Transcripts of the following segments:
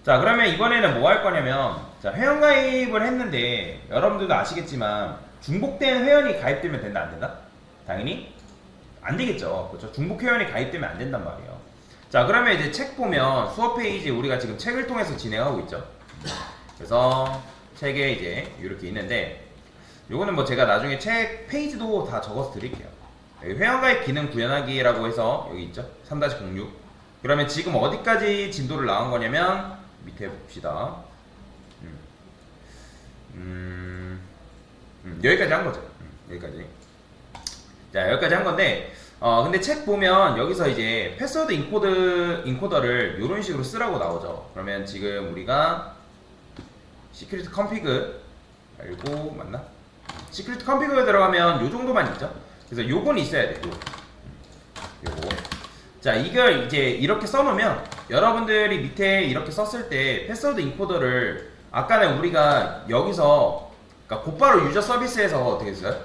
자, 그러면 이번에는 뭐 할 거냐면, 자, 회원가입을 했는데, 여러분들도 아시겠지만, 중복된 회원이 가입되면 된다, 안 된다? 당연히 안 되겠죠. 그렇죠? 중복 회원이 가입되면 안 된단 말이에요. 자, 그러면 이제 책 보면 수업 페이지 우리가 지금 책을 통해서 진행하고 있죠. 그래서 책에 이제 이렇게 있는데, 요거는 뭐 제가 나중에 책 페이지도 다 적어서 드릴게요. 여기 회원가입 기능 구현하기라고 해서 여기 있죠. 3-06. 그러면 지금 어디까지 진도를 나온 거냐면 밑에 봅시다. 여기까지 한 거죠. 여기까지. 자, 여기까지 한 건데, 근데 책 보면 여기서 이제 패스워드 인코더를 이런 식으로 쓰라고 나오죠. 그러면 지금 우리가 시큐리티 컴피그 말고 맞나? 시큐리티 컴피그에 들어가면 요 정도만 있죠. 그래서 요건 있어야 돼. 요거. 자, 이걸 이제 이렇게 써놓으면 여러분들이 밑에 이렇게 썼을 때 패스워드 인코더를 아까는 우리가 여기서 그러니까 곧바로 유저 서비스에서 어떻게 했어요?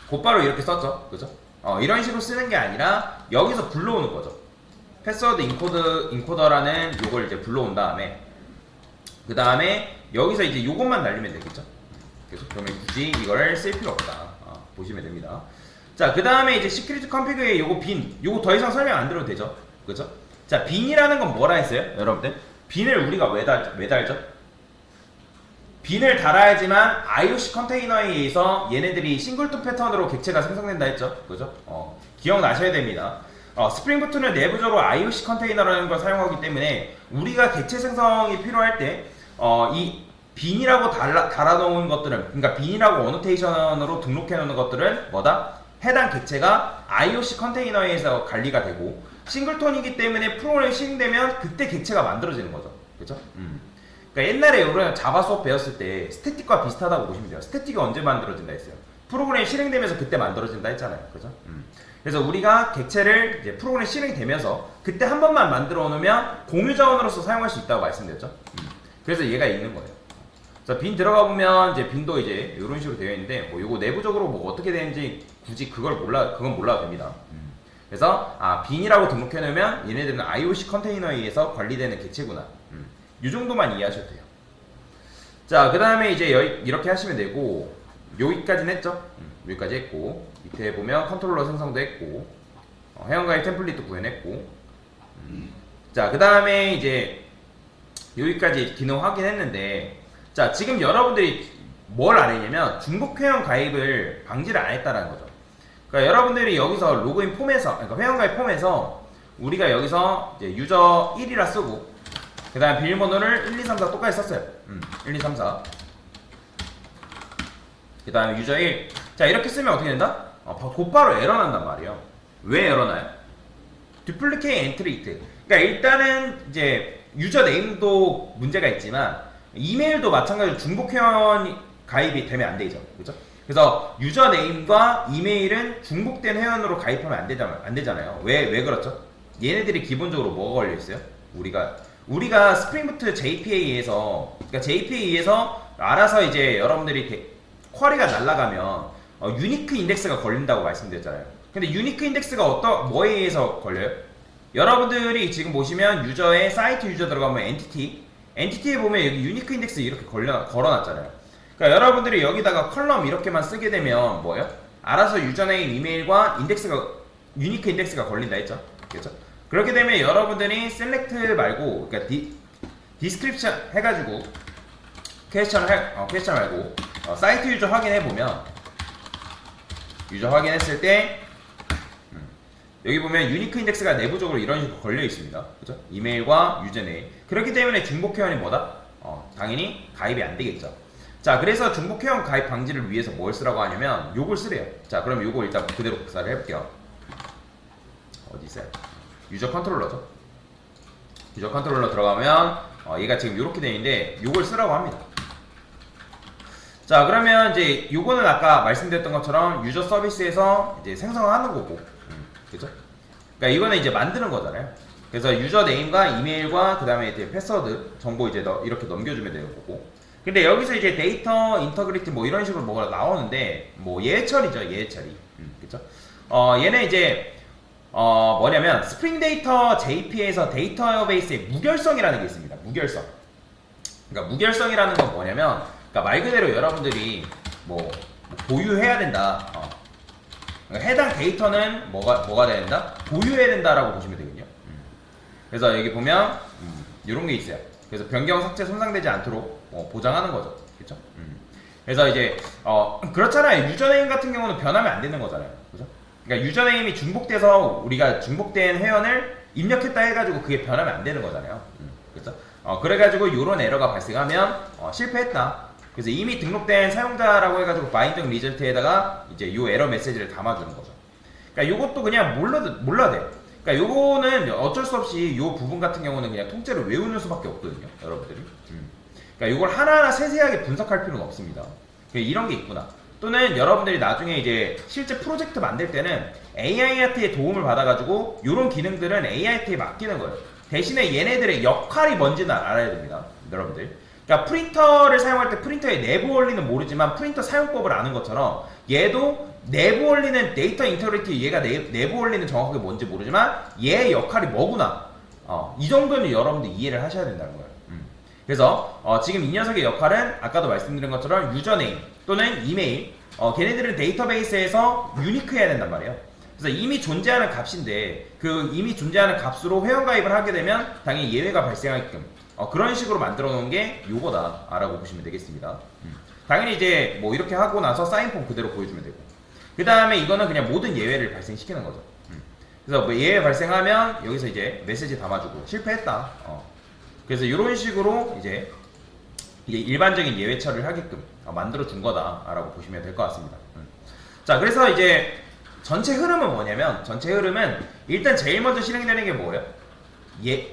곧바로 이렇게 썼죠. 그죠? 이런 식으로 쓰는 게 아니라 여기서 불러오는 거죠. 패스워드 인코더라는 요걸 이제 불러온 다음에 그 다음에 여기서 이제 요것만 날리면 되겠죠. 그래서 그러면 굳이 이걸 쓸 필요 없다. 보시면 됩니다. 자, 그 다음에 이제 시큐리티 컴피그에 요거 빈, 요거 더 이상 설명 안 드려도 되죠. 그죠? 자, 빈이라는 건 뭐라 했어요? 여러분들? 빈을 우리가 왜 달죠? 빈을 달아야지만 IOC 컨테이너에 의해서 얘네들이 싱글톤 패턴으로 객체가 생성된다 했죠. 그죠? 기억나셔야 됩니다. 스프링부트는 내부적으로 IOC 컨테이너라는 걸 사용하기 때문에 우리가 객체 생성이 필요할 때, 이 빈이라고 달아놓은 것들은, 그러니까 빈이라고 어노테이션으로 등록해 놓는 것들은 뭐다? 해당 객체가 IOC 컨테이너에 의해서 관리가 되고, 싱글톤이기 때문에 프로그램이 실행되면 그때 객체가 만들어지는 거죠. 그죠? 그러니까 옛날에 우리가 자바 수업 배웠을 때 스태틱과 비슷하다고 보시면 돼요. 스태틱이 언제 만들어진다 했어요? 프로그램이 실행되면서 그때 만들어진다 했잖아요. 그죠? 그래서 우리가 객체를 이제 프로그램이 실행되면서 그때 한 번만 만들어 놓으면 공유 자원으로서 사용할 수 있다고 말씀드렸죠. 그래서 얘가 있는 거예요. 자, 빈 들어가 보면 이제 빈도 이제 이런 식으로 되어 있는데 뭐 요거 내부적으로 뭐 어떻게 되는지 굳이 그건 몰라도 됩니다. 그래서 빈이라고 등록해 놓으면 얘네들은 IOC 컨테이너에 의해서 관리되는 객체구나. 이 정도만 이해하셔도 돼요. 자, 그 다음에 이제 이렇게 하시면 되고, 여기까지는 했죠? 여기까지 했고, 밑에 보면 컨트롤러 생성도 했고, 회원가입 템플릿도 구현했고, 자, 그 다음에 이제 여기까지 기능 확인했는데, 자, 지금 여러분들이 뭘 안 했냐면 중복 회원 가입을 방지를 안 했다는 거죠. 그러니까 여러분들이 여기서 로그인 폼에서, 그러니까 회원가입 폼에서 우리가 여기서 이제 유저 1이라 쓰고, 그 다음에 비밀번호를 1, 2, 3, 4 똑같이 썼어요. 1, 2, 3, 4. 그 다음에 유저 1. 자, 이렇게 쓰면 어떻게 된다? 곧바로 에러 난단 말이에요. 왜 에러 나요? duplicated entry. 그러니까 일단은 이제 유저 네임도 문제가 있지만 이메일도 마찬가지로 중복 회원 가입이 되면 안 되죠. 그죠? 그래서 유저 네임과 이메일은 중복된 회원으로 가입하면 안 되잖아요. 왜 그렇죠? 얘네들이 기본적으로 뭐가 걸려 있어요? 우리가 스프링부트 JPA에서, 그러니까 JPA에서 알아서 이제 여러분들이 이렇게 쿼리가 날아가면 유니크 인덱스가 걸린다고 말씀드렸잖아요. 근데 유니크 인덱스가 뭐에 의해서 걸려요? 여러분들이 지금 보시면 유저의 사이트 유저 들어가면 엔티티에 보면 여기 유니크 인덱스 이렇게 걸어놨잖아요. 그러니까 여러분들이 여기다가 컬럼 이렇게만 쓰게 되면 뭐예요? 알아서 유저네임 이메일과 유니크 인덱스가 걸린다 했죠. 그렇죠? 그렇게 되면 여러분들이 셀렉트 말고, 그러니까 디스크립션 해가지고 퀘스천 말고 사이트 유저 확인해보면, 유저 확인했을 때 여기 보면 유니크 인덱스가 내부적으로 이런 식으로 걸려 있습니다. 그죠? 이메일과 유저네임. 그렇기 때문에 중복 회원이 뭐다? 당연히 가입이 안 되겠죠. 자, 그래서 중복 회원 가입 방지를 위해서 뭘 쓰라고 하냐면 요걸 쓰래요. 자, 그럼 요거 일단 그대로 복사를 해볼게요. 어디 있어요? 유저 컨트롤러죠. 유저 컨트롤러 들어가면 얘가 지금 이렇게 되어 있는데 요걸 쓰라고 합니다. 자, 그러면 이제 요거는 아까 말씀드렸던 것처럼 유저 서비스에서 이제 생성하는 거고, 그죠? 그러니까 이거는 이제 만드는 거잖아요. 그래서 유저 네임과 이메일과 그 다음에 이제 패스워드 정보 이제 이렇게 넘겨주면 되는 거고. 근데 여기서 이제 데이터 인터그리티 뭐 이런 식으로 뭐가 나오는데 뭐 예처리죠, 예처리. 그죠? 얘는 이제 뭐냐면 스프링 데이터 JP에서 데이터베이스의 무결성이라는 게 있습니다. 무결성. 그러니까 무결성이라는 건 뭐냐면, 그러니까 말 그대로 여러분들이 뭐 보유해야 된다. 그러니까 해당 데이터는 뭐가 돼야 된다? 보유해야 된다라고 보시면 되거든요. 그래서 여기 보면 이런 게 있어요. 그래서 변경, 삭제, 손상되지 않도록 보장하는 거죠. 그렇죠? 그래서 이제 그렇잖아요. 유저네임 같은 경우는 변하면 안 되는 거잖아요. 그죠? 그러니까 유저네임이 중복돼서 우리가 중복된 회원을 입력했다 해가지고 그게 변하면 안 되는 거잖아요. 그렇죠? 그래가지고 이런 에러가 발생하면 실패했다. 그래서 이미 등록된 사용자라고 해가지고 마인정 리절트에다가 이제 요 에러 메시지를 담아주는 거죠. 그러니까 요것도 그냥 몰라도 돼요. 그러니까 요거는 어쩔 수 없이 요 부분 같은 경우는 그냥 통째로 외우는 수밖에 없거든요, 여러분들이. 그러니까 요걸 하나하나 세세하게 분석할 필요는 없습니다. 이런 게 있구나. 또는 여러분들이 나중에 이제 실제 프로젝트 만들 때는 AI한테의 도움을 받아가지고 요런 기능들은 AI한테 맡기는 거예요. 대신에 얘네들의 역할이 뭔지는 알아야 됩니다, 여러분들. 그러니까 프린터를 사용할 때 프린터의 내부 원리는 모르지만 프린터 사용법을 아는 것처럼 얘도 내부 원리는 데이터 인터그리티, 얘가 내부 원리는 정확하게 뭔지 모르지만 얘의 역할이 뭐구나. 이 정도는 여러분들 이해를 하셔야 된다는 거예요. 그래서 지금 이 녀석의 역할은 아까도 말씀드린 것처럼 유저네임 또는 이메일, 걔네들은 데이터베이스에서 유니크해야 된단 말이에요. 그래서 이미 존재하는 값인데 그 이미 존재하는 값으로 회원가입을 하게 되면 당연히 예외가 발생하게끔 그런 식으로 만들어 놓은 게 요거다 라고 보시면 되겠습니다. 당연히 이제 뭐 이렇게 하고 나서 사인폼 그대로 보여주면 되고, 그 다음에 이거는 그냥 모든 예외를 발생시키는 거죠. 그래서 뭐 예외 발생하면 여기서 이제 메시지 담아주고 실패했다. 그래서 이런 식으로 이제 이게 일반적인 예외 처리를 하게끔 만들어 준 거다라고 보시면 될 것 같습니다. 자, 그래서 이제 전체 흐름은 뭐냐면, 전체 흐름은 일단 제일 먼저 실행되는 게 뭐예요?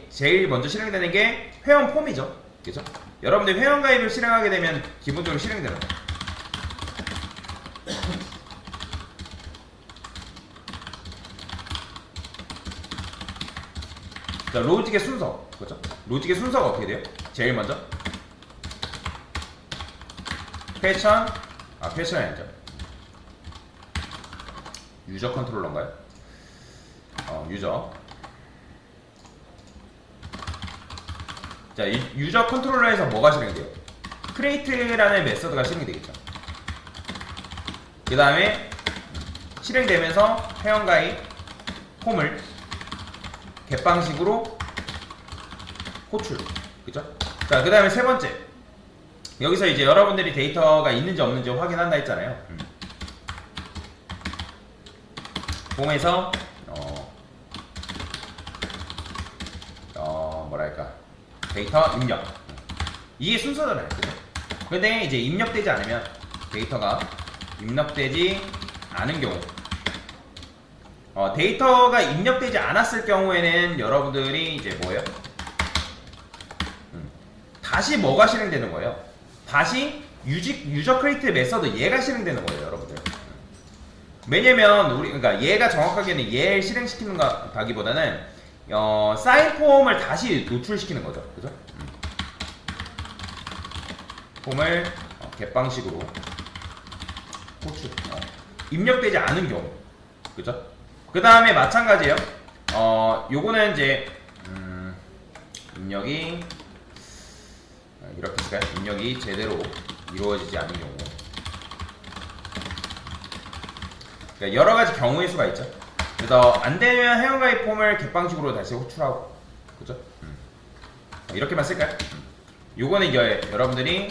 제일 먼저 실행되는 게 회원 폼이죠. 그죠? 여러분들 회원 가입을 실행하게 되면 기본적으로 실행되는 거예요. 자, 로직의 순서. 그죠? 로직의 순서가 어떻게 돼요? 제일 먼저 패션, 패션이 아니죠. 유저 컨트롤러인가요? 유저. 자, 이 유저 컨트롤러에서 뭐가 실행돼요? 크리에이트라는 메서드가 실행되겠죠. 그 다음에 실행되면서 회원가입 폼을 갯방식으로 호출. 그죠? 자, 그 다음에 세 번째. 여기서 이제 여러분들이 데이터가 있는지 없는지 확인한다 했잖아요. 폼에서 뭐랄까, 데이터 입력. 이게 순서잖아요. 그죠? 근데 이제 입력되지 않으면, 데이터가 입력되지 않은 경우, 데이터가 입력되지 않았을 경우에는 여러분들이 이제 뭐예요? 다시 뭐가 실행되는 거예요? 다시 유저 크리에이트 메서드 얘가 실행되는 거예요, 여러분들. 왜냐면 그러니까 얘가 정확하게는 얘를 실행시키는 거기보다는 사인 폼을 다시 노출시키는 거죠, 그죠? 폼을 갯방식으로 호출, 입력되지 않은 경우, 그죠? 그 다음에 마찬가지예요. 요거는 이제 입력이 이렇게 쓸까요? 입력이 제대로 이루어지지 않은 경우. 그러니까 여러 가지 경우의 수가 있죠. 그래서 안 되면 회원가입 폼을 갯방식으로 다시 호출하고, 그죠? 이렇게만 쓸까요? 요거는 여러분들이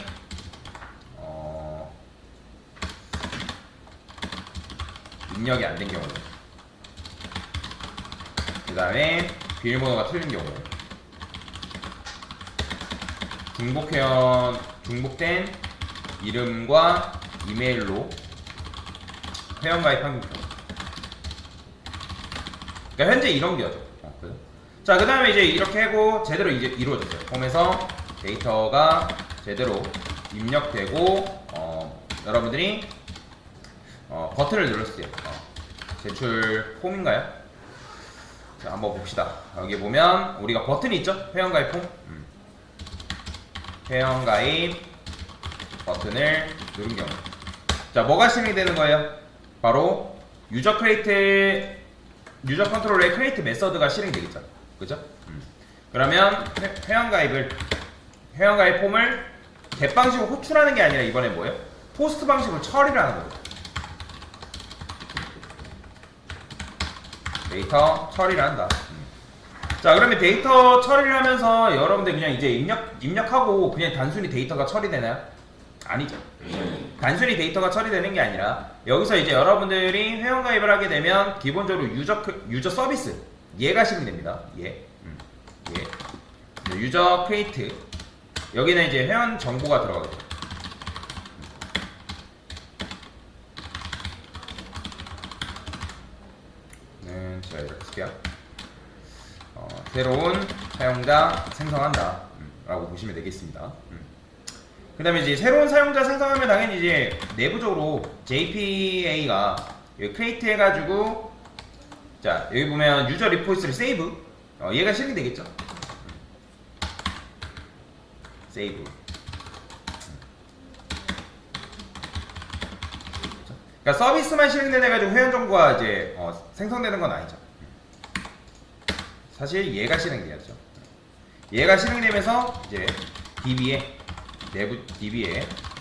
입력이 안 된 경우, 그 다음에 비밀번호가 틀린 경우, 중복된 이름과 이메일로 회원가입한 경우. 그러니까 현재 이런 게죠. 자, 그 다음에 이제 이렇게 하고 제대로 이제 이루어졌어요. 폼에서 데이터가 제대로 입력되고, 여러분들이 버튼을 눌렀을 때 제출 폼인가요? 자, 한번 봅시다. 여기 보면 우리가 버튼이 있죠? 회원가입 폼. 회원가입 버튼을 누른 경우, 자, 뭐가 실행되는 거예요? 바로 유저 컨트롤러의 크리에이트 메서드가 실행되겠죠. 그죠? 그러면 회원가입을 회원가입 폼을 겟 방식으로 호출하는 게 아니라 이번에 뭐예요? 포스트 방식으로 처리를 하는 거죠. 데이터 처리를 한다. 자, 그러면 데이터 처리를 하면서 여러분들 그냥 이제 입력하고 그냥 단순히 데이터가 처리되나요? 아니죠. 단순히 데이터가 처리되는 게 아니라 여기서 이제 여러분들이 회원가입을 하게 되면 기본적으로 유저 서비스 얘가 실행됩니다. 얘. 유저 크리에이트 여기는 이제 회원 정보가 들어가겠죠. 제가 이렇게 쓸게요. 새로운 사용자 생성한다 라고 보시면 되겠습니다. 그 다음에 이제 새로운 사용자 생성하면 당연히 이제 내부적으로 JPA가 크리에이트 해가지고 자 여기 보면 유저 리포지터리 세이브 얘가 실행되겠죠. 세이브. 그러니까 서비스만 실행되는 해가지고 회원 정보가 이제 생성되는 건 아니죠. 사실 얘가 실행돼야죠. 얘가 실행되면서 이제 DB에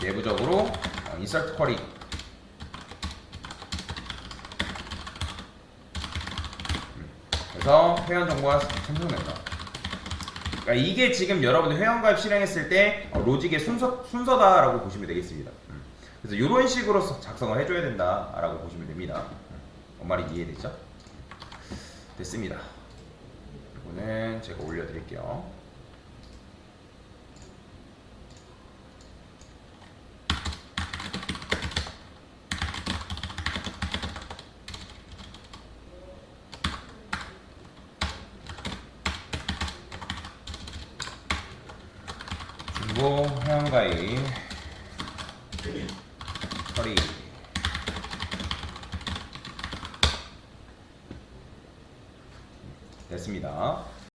내부적으로 insert query 그래서 회원 정보가 생성된다. 그러니까 이게 지금 여러분들 회원가입 실행했을 때 로직의 순서다라고 보시면 되겠습니다. 그래서 이런 식으로 작성을 해줘야 된다라고 보시면 됩니다. 말이 이해되죠? 됐습니다. 이거는 제가 올려드릴게요. 중고 회원가입 처리 됐습니다.